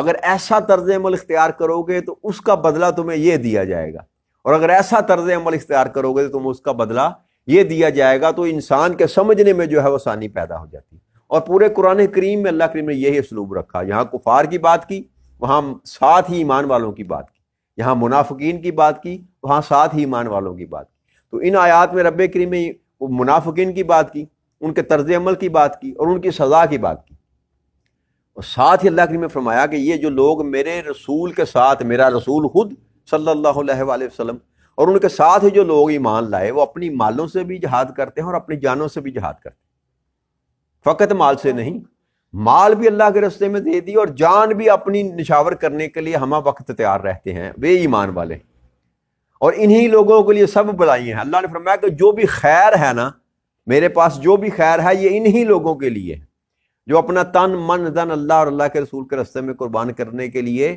اگر ایسا طرز عمل اختیار کرو گے تو اس کا بدلہ تمہیں یہ دیا جائے گا، اور اگر ایسا طرز عمل اختیار کرو گے تو تم اس کا بدلہ یہ دیا جائے گا۔ تو انسان کے سمجھنے میں جو ہے وہ آسانی پیدا ہو جاتی ہے۔ اور پورے قرآن کریم میں اللہ کریم نے یہی اسلوب رکھا، یہاں کفار کی بات کی، وہاں ساتھ ہی ایمان والوں کی بات کی، یہاں منافقین کی بات کی، وہاں ساتھ ہی ایمان والوں کی بات کی۔ تو ان آیات میں رب کریم نے منافقین کی بات کی، ان کے طرز عمل کی بات کی، اور ان کی سزا کی بات کی، اور ساتھ ہی اللہ کریم نے فرمایا کہ یہ جو لوگ میرے رسول کے ساتھ، میرا رسول خود صلی اللہ علیہ وآلہ وسلم اور ان کے ساتھ ہی جو لوگ ایمان لائے، وہ اپنی مالوں سے بھی جہاد کرتے ہیں اور اپنی جانوں سے بھی جہاد کرتے ہیں۔ فقط مال سے نہیں، مال بھی اللہ کے راستے میں دے دی اور جان بھی اپنی نشاور کرنے کے لیے ہمہ وقت تیار رہتے ہیں وہ ایمان والے۔ اور انہی لوگوں کے لیے سب بلائی ہیں۔ اللہ نے فرمایا کہ جو بھی خیر ہے نا، میرے پاس جو بھی خیر ہے یہ انہی لوگوں کے لیے ہے جو اپنا تن من دھن اللہ اور اللہ کے رسول کے راستے میں قربان کرنے کے لیے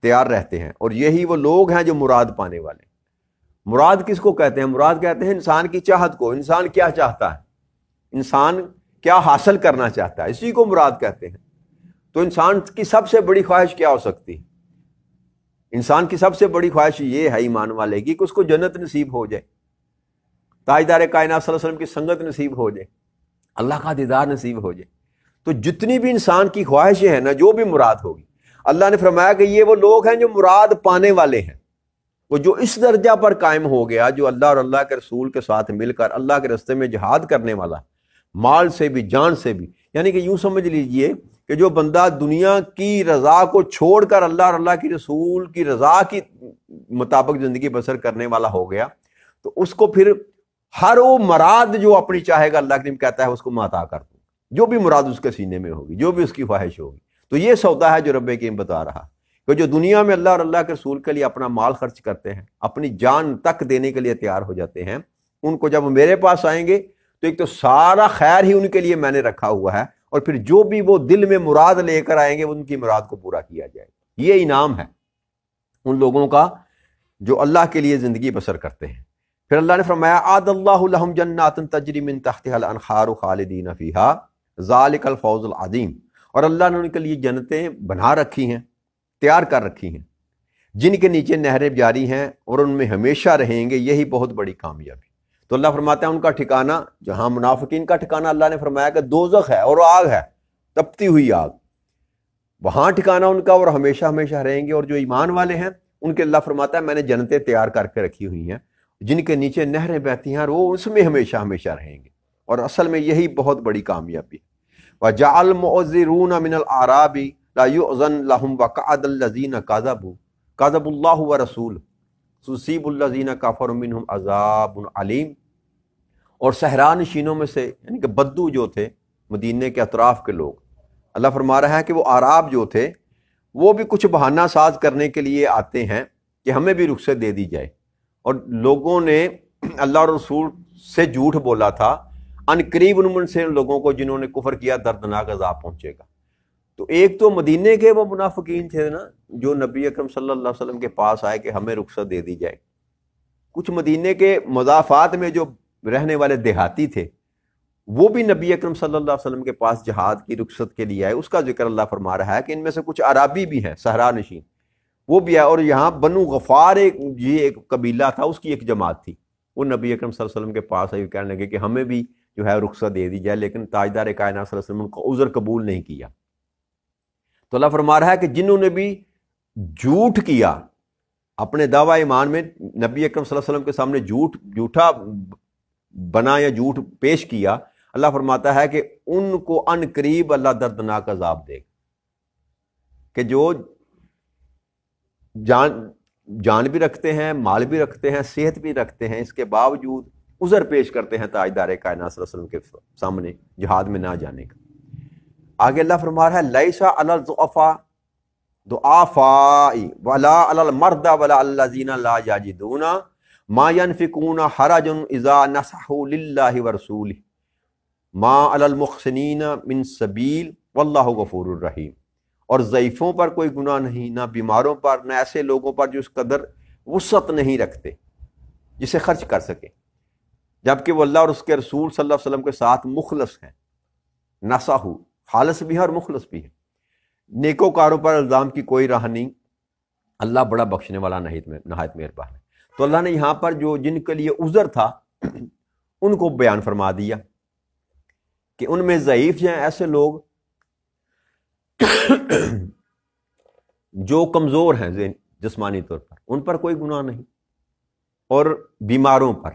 تیار رہتے ہیں، اور یہی وہ لوگ ہیں جو مراد پانے والے۔ مراد کس کو کہتے ہیں؟ مراد کہتے ہیں انسان کی چاہت کو، انسان کیا چاہتا ہے، انسان کیا حاصل کرنا چاہتا ہے، اسی کو مراد کہتے ہیں۔ تو انسان کی سب سے بڑی خواہش کیا ہو سکتی ہے؟ انسان کی سب سے بڑی خواہش یہ ہے ایمان والے کی کہ اس کو جنت نصیب ہو جائے، تاجدار کائنات صلی اللہ علیہ وسلم کی سنگت نصیب ہو جائے، اللہ کا دیدار نصیب ہو جائے۔ تو جتنی بھی انسان کی خواہشیں ہیں نا، جو بھی مراد ہوگی، اللہ نے فرمایا کہ یہ وہ لوگ ہیں جو مراد پانے والے ہیں۔ وہ جو اس درجہ پر قائم ہو گیا، جو اللہ اور اللہ کے رسول کے ساتھ مل کر اللہ کے راستے میں جہاد کرنے والا، مال سے بھی جان سے بھی، یعنی کہ یوں سمجھ لیجئے کہ جو بندہ دنیا کی رضا کو چھوڑ کر اللہ اور اللہ کی رسول کی رضا کی مطابق زندگی بسر کرنے والا ہو گیا، تو اس کو پھر ہر وہ مراد جو اپنی چاہے گا، اللہ کریم کہتا ہے اس کو میں عطا کر دوں، جو بھی مراد اس کے سینے میں ہوگی، جو بھی اس کی خواہش ہوگی۔ تو یہ سودا ہے جو رب کریم بتا رہا کہ جو دنیا میں اللہ اور اللہ کے رسول کے لیے اپنا مال خرچ کرتے ہیں، اپنی جان تک دینے کے لیے تیار ہو جاتے ہیں، ان کو جب میرے پاس آئیں گے تو ایک تو سارا خیر ہی ان کے لیے میں نے رکھا ہوا ہے، اور پھر جو بھی وہ دل میں مراد لے کر آئیں گے ان کی مراد کو پورا کیا جائے گا۔ یہ انعام ہے ان لوگوں کا جو اللہ کے لیے زندگی بسر کرتے ہیں۔ پھر اللہ نے فرمایا اعد اللہ لہم جنات تجری من تحتها الانہار خالدین فیہا ذالک الفوز العظیم، اور اللہ نے ان کے لیے جنتیں بنا رکھی ہیں، تیار کر رکھی ہیں، جن کے نیچے نہریں جاری ہیں اور ان میں ہمیشہ رہیں گے، یہی بہت بڑی کامیابی۔ تو اللہ فرماتا ہے ان کا ٹھکانہ، جہاں منافقین کا ٹھکانہ اللہ نے فرمایا کہ دوزخ ہے اور آگ ہے، تپتی ہوئی آگ، وہاں ٹھکانہ ان کا، اور ہمیشہ ہمیشہ رہیں گے۔ اور جو ایمان والے ہیں ان کے اللہ فرماتا ہے میں نے جنتیں تیار کر کے رکھی ہوئی ہیں جن کے نیچے نہریں بہتی ہیں، اور وہ اس میں ہمیشہ ہمیشہ رہیں گے، اور اصل میں یہی بہت بڑی کامیابی ہے۔ وَجَعَلْ مُعَذِّرُونَ مِنَ الْأَعْرَابِ لَا يُؤْذَنْ لَهُمْ وَقَعَدَ الَّذِينَ كَذَبُوا اللَّهُ وَرَسُولَهُ تُصِيبُ الَّذِينَ كَفَرُوا مِنْهُمْ عَذَابٌ عَلِيمٌ۔ اور صحرا نشینوں میں سے، یعنی کہ بدو جو تھے مدینے کے اطراف کے لوگ، اللہ فرما رہا ہے کہ وہ اعراب جو تھے وہ بھی کچھ بہانہ ساز کرنے کے لیے آتے ہیں کہ ہمیں بھی رخصت دے دی جائے، اور لوگوں نے اللہ اور رسول سے جھوٹ بولا تھا، ان قریب ان سے لوگوں کو جنہوں نے کفر کیا دردناک عذاب پہنچے گا۔ تو ایک تو مدینے کے وہ منافقین تھے نا جو نبی اکرم صلی اللہ علیہ وسلم کے پاس آئے کہ ہمیں رخصت دے دی جائے، کچھ مدینے کے مضافات میں جو رہنے والے دیہاتی تھے وہ بھی نبی اکرم صلی اللہ علیہ وسلم کے پاس جہاد کی رخصت کے لیے آئے۔ اس کا ذکر اللہ فرما رہا ہے کہ ان میں سے کچھ عرابی بھی ہیں، صحرا نشین، وہ بھی آئے، اور یہاں بنو غفار ایک قبیلہ تھا، اس کی ایک جماعت تھی، وہ نبی اکرم صلی اللہ علیہ وسلم کے پاس آئے، کہنے لگے کہ ہمیں بھی جو ہے رخصت دے دی جائے، لیکن تاجدار کائنات صلی اللہ علیہ وسلم ان کو عذر قبول نہیں کیا۔ تو اللہ فرما رہا ہے کہ جنہوں نے بھی جھوٹ کیا اپنے دعویٰ ایمان میں، نبی اکرم صلی اللہ علیہ وسلم کے سامنے جھوٹا بنا یا جھوٹ پیش کیا، اللہ فرماتا ہے کہ ان کو ان قریب اللہ دردناک عذاب دے گا، کہ جو جان بھی رکھتے ہیں، مال بھی رکھتے ہیں، صحت بھی رکھتے ہیں، اس کے باوجود عذر پیش کرتے ہیں تاجدار کائنات صلی اللہ علیہ وسلم کے سامنے جہاد میں نہ جانے کا۔ آگے اللہ فرما رہا ہے لیسا علی الضعفاء ولا علی المرضى ولا الذین لا یجدون ما ينفقون حرج اذا نصحوا للہ ورسولہ ما علی المحسنین من سبیل واللہ غفور الرحیم۔ اور ضعیفوں پر کوئی گناہ نہیں، نہ بیماروں پر، نہ ایسے لوگوں پر جو اس قدر وسعت نہیں رکھتے جسے خرچ کر سکے، جبکہ وہ اللہ اور اس کے رسول صلی اللہ علیہ وسلم کے ساتھ مخلص ہیں۔ نصحو خالص بھی ہے اور مخلص بھی ہے، نیکوکاروں پر الزام کی کوئی راہ نہیں، اللہ بڑا بخشنے والا نہایت مہربان ہے۔ تو اللہ نے یہاں پر جو جن کے لیے عذر تھا ان کو بیان فرما دیا کہ ان میں ضعیف ہیں ایسے لوگ جو کمزور ہیں جسمانی طور پر، ان پر کوئی گناہ نہیں، اور بیماروں پر،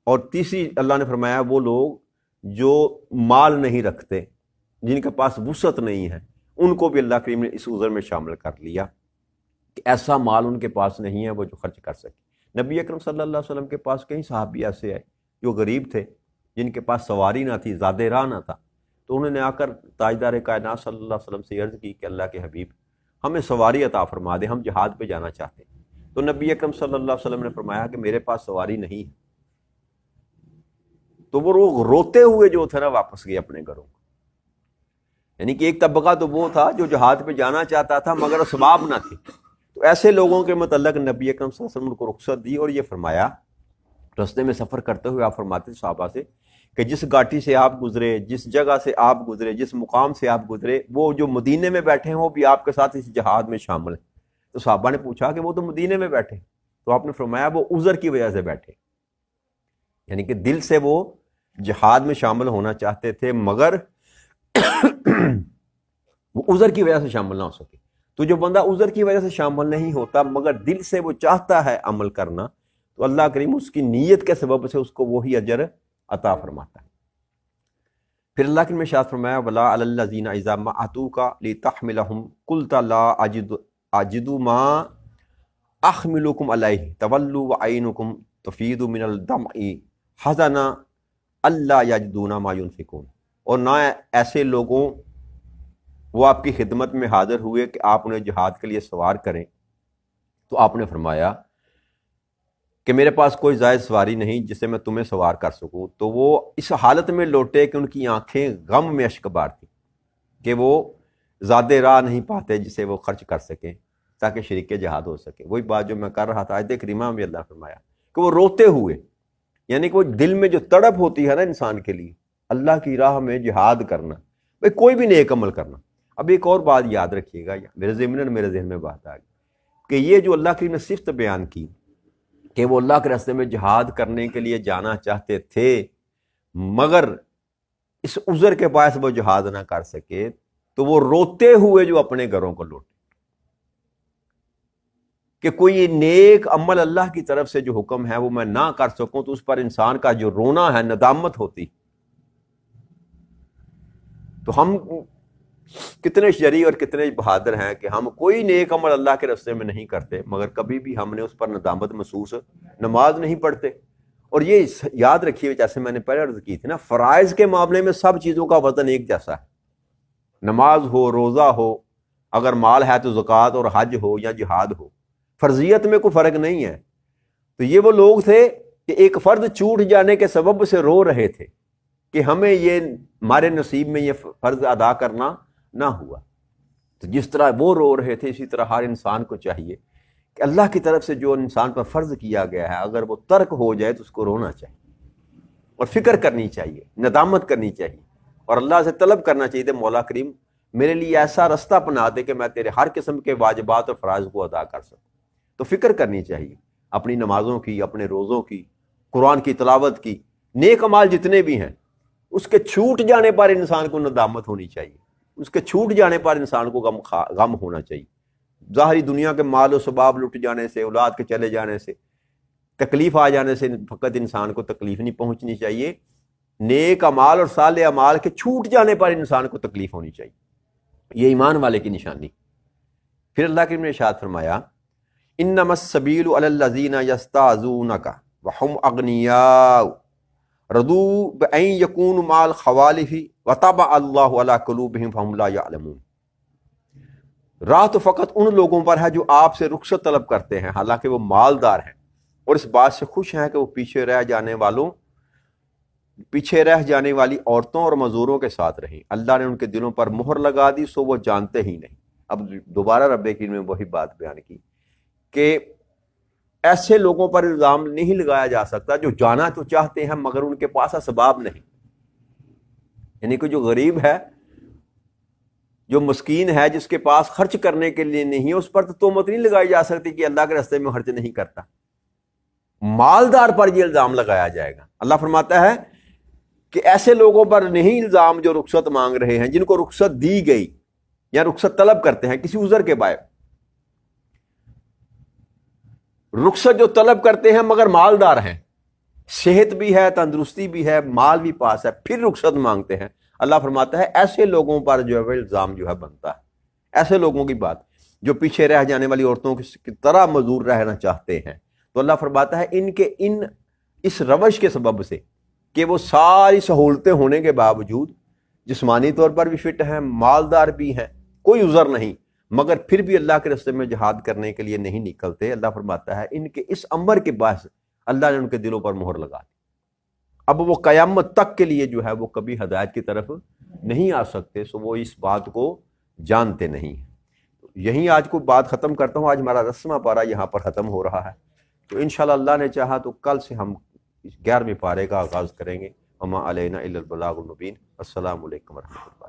اور تیسری اللہ نے فرمایا وہ لوگ جو مال نہیں رکھتے، جن کے پاس وسعت نہیں ہے، ان کو بھی اللہ کریم نے اس عذر میں شامل کر لیا کہ ایسا مال ان کے پاس نہیں ہے وہ جو خرچ کر سکے۔ نبی اکرم صلی اللہ علیہ وسلم کے پاس کئی صحابی ایسے آئے جو غریب تھے، جن کے پاس سواری نہ تھی، زاد راہ نہ تھا، تو انہوں نے آ کر تاجدار کائنات صلی اللہ علیہ وسلم سے عرض کی کہ اللہ کے حبیب ہمیں سواری عطا فرما دے، ہم جہاد پہ جانا چاہتے ہیں۔ تو نبی اکرم صلی اللہ علیہ وسلم نے فرمایا کہ میرے پاس سواری نہیں ہے۔ تو وہ لوگ روتے ہوئے جو تھے نا واپس گئے اپنے گھروں کو، یعنی کہ ایک طبقہ تو وہ تھا جو جہاد پہ جانا چاہتا تھا مگر اسباب نہ تھے، تو ایسے لوگوں کے متعلق نبی اکرم صلی اللہ علیہ وسلم کو رخصت دی، اور یہ فرمایا رستے میں سفر کرتے ہوئے آپ فرماتے صحابہ سے کہ جس گھاٹی سے آپ گزرے، جس جگہ سے آپ گزرے، جس مقام سے آپ گزرے، وہ جو مدینے میں بیٹھے ہیں وہ بھی آپ کے ساتھ اس جہاد میں شامل ہیں۔ تو صحابہ نے پوچھا کہ وہ تو مدینے میں بیٹھے، تو آپ نے فرمایا وہ عذر کی وجہ سے بیٹھے، یعنی کہ دل سے وہ جہاد میں شامل ہونا چاہتے تھے مگر وہ عذر کی وجہ سے شامل نہ ہو سکے۔ تو جو بندہ عذر کی وجہ سے شامل نہیں ہوتا مگر دل سے وہ چاہتا ہے عمل کرنا، تو اللہ کریم اس کی نیت کے سبب سے اس کو وہی اجر عطا فرماتا ہے۔ پھر اللہ کریم نے ارشاد فرمایا وَلَا عَلَى الَّذِينَ إِذَا مَا أَتُوكَ لِتَحْمِلَهُمْ قُلْتَ لَا أَجِدُ مَا أَحْمِلُكُمْ عَلَيْهِ تَوَلُّوا وَعَيْنُكُمْ تَفِيضُ مِنَ الدَّمْعِ حَزَنًا أَلَّا يَجِدُونَ مَا يُنْفِقُونَ، اور نہ ایسے لوگوں وہ آپ کی خدمت میں حاضر ہوئے کہ آپ انہیں جہاد کے لیے سوار کریں، تو آپ نے فرمایا کہ میرے پاس کوئی زائد سواری نہیں جسے میں تمہیں سوار کر سکوں، تو وہ اس حالت میں لوٹے کہ ان کی آنکھیں غم میں اشکبار تھیں کہ وہ زاد راہ نہیں پاتے جسے وہ خرچ کر سکیں تاکہ شریک جہاد ہو سکے۔ وہی بات جو میں کر رہا تھا، آیت کریمہ میں اللہ فرمایا کہ وہ روتے ہوئے، یعنی کہ وہ دل میں جو تڑپ ہوتی ہے نا انسان کے لیے اللہ کی راہ میں جہاد کرنا، بھئی کوئی بھی نیک عمل کرنا۔ اب ایک اور بات یاد رکھیے گا، میرے ذہن میں بات آ گئی کہ یہ جو اللہ کریم نے صفت بیان کی کہ وہ اللہ کے راستے میں جہاد کرنے کے لیے جانا چاہتے تھے مگر اس عذر کے باعث وہ جہاد نہ کر سکے، تو وہ روتے ہوئے جو اپنے گھروں کو لوٹے، کہ کوئی نیک عمل اللہ کی طرف سے جو حکم ہے وہ میں نہ کر سکوں، تو اس پر انسان کا جو رونا ہے، ندامت ہوتی۔ تو ہم کتنے شجاع اور کتنے بہادر ہیں کہ ہم کوئی نیک عمل اللہ کے راستے میں نہیں کرتے مگر کبھی بھی ہم نے اس پر ندامت محسوس، نماز نہیں پڑھتے۔ اور یہ یاد رکھیے، جیسے میں نے پہلے عرض کی تھی نا، فرائض کے معاملے میں سب چیزوں کا وزن ایک جیسا ہے، نماز ہو، روزہ ہو، اگر مال ہے تو زکوٰۃ اور حج ہو یا جہاد ہو، فرضیت میں کوئی فرق نہیں ہے۔ تو یہ وہ لوگ تھے کہ ایک فرض چھوٹ جانے کے سبب سے رو رہے تھے کہ ہمیں یہ ہمارے نصیب میں یہ فرض ادا کرنا نہ ہوا۔ تو جس طرح وہ رو رہے تھے اسی طرح ہر انسان کو چاہیے کہ اللہ کی طرف سے جو انسان پر فرض کیا گیا ہے اگر وہ ترک ہو جائے تو اس کو رونا چاہیے اور فکر کرنی چاہیے، ندامت کرنی چاہیے، اور اللہ سے طلب کرنا چاہیے کہ مولا کریم میرے لیے ایسا رستہ اپنا دے کہ میں تیرے ہر قسم کے واجبات اور فرائض کو ادا کر سکوں۔ تو فکر کرنی چاہیے اپنی نمازوں کی، اپنے روزوں کی، قرآن کی تلاوت کی، نیک اعمال جتنے بھی ہیں، اس کے چھوٹ جانے پر انسان کو ندامت ہونی چاہیے، اس کے چھوٹ جانے پر انسان کو غم ہونا چاہیے۔ ظاہری دنیا کے مال و ثباب لٹ جانے سے، اولاد کے چلے جانے سے، تکلیف آ جانے سے فقط انسان کو تکلیف نہیں پہنچنی چاہیے، نیک اعمال اور صالح اعمال کے چھوٹ جانے پر انسان کو تکلیف ہونی چاہیے۔ یہ ایمان والے کی نشانی۔ پھر اللہ کے نے ارشاد فرمایا انما السبیل علی الذین یستعذونک وهم اغنیاء رضوا بان یکونوا مع الخوالف وطبع اللہ علی قلوبہم فهم لا یعلمون۔ راہ تو فقط ان لوگوں پر ہے جو آپ سے رخصت طلب کرتے ہیں حالانکہ وہ مالدار ہیں، اور اس بات سے خوش ہیں کہ وہ پیچھے رہ جانے والی عورتوں اور مزدوروں کے ساتھ رہیں۔ اللہ نے ان کے دلوں پر مہر لگا دی سو وہ جانتے ہی نہیں۔ اب دوبارہ رب کریم نے وہی بات بیان کی کہ ایسے لوگوں پر الزام نہیں لگایا جا سکتا جو جانا تو چاہتے ہیں مگر ان کے پاس اسباب نہیں، یعنی کہ جو غریب ہے، جو مسکین ہے جس کے پاس خرچ کرنے کے لیے نہیں ہے، اس پر تو تہمت نہیں لگائی جا سکتی کہ اللہ کے راستے میں خرچ نہیں کرتا، مالدار پر یہ الزام لگایا جائے گا۔ اللہ فرماتا ہے کہ ایسے لوگوں پر نہیں الزام جو رخصت مانگ رہے ہیں، جن کو رخصت دی گئی یا رخصت طلب کرتے ہیں کسی عذر کے باعث، رخصت جو طلب کرتے ہیں مگر مالدار ہیں، صحت بھی ہے، تندرستی بھی ہے، مال بھی پاس ہے، پھر رخصت مانگتے ہیں، اللہ فرماتا ہے ایسے لوگوں پر جو ہے الزام جو ہے بنتا ہے۔ ایسے لوگوں کی بات جو پیچھے رہ جانے والی عورتوں کی طرح مزدور رہنا چاہتے ہیں، تو اللہ فرماتا ہے ان اس روش کے سبب سے کہ وہ ساری سہولتیں ہونے کے باوجود جسمانی طور پر بھی فٹ ہیں، مالدار بھی ہیں، کوئی عذر نہیں، مگر پھر بھی اللہ کے راستے میں جہاد کرنے کے لیے نہیں نکلتے، اللہ فرماتا ہے ان کے اس امر کے باعث اللہ نے ان کے دلوں پر مہر لگا دی۔ اب وہ قیامت تک کے لیے جو ہے وہ کبھی ہدایت کی طرف نہیں آ سکتے، سو وہ اس بات کو جانتے نہیں ہیں۔ یہیں آج کو بات ختم کرتا ہوں، آج ہمارا 10واں پارہ یہاں پر ختم ہو رہا ہے، تو انشاءاللہ اللہ نے چاہا تو کل سے ہم 11ویں پارے کا آغاز کریں گے۔ وما علینا الا البلاغ المبین۔ السلام علیکم ورحمۃ اللہ۔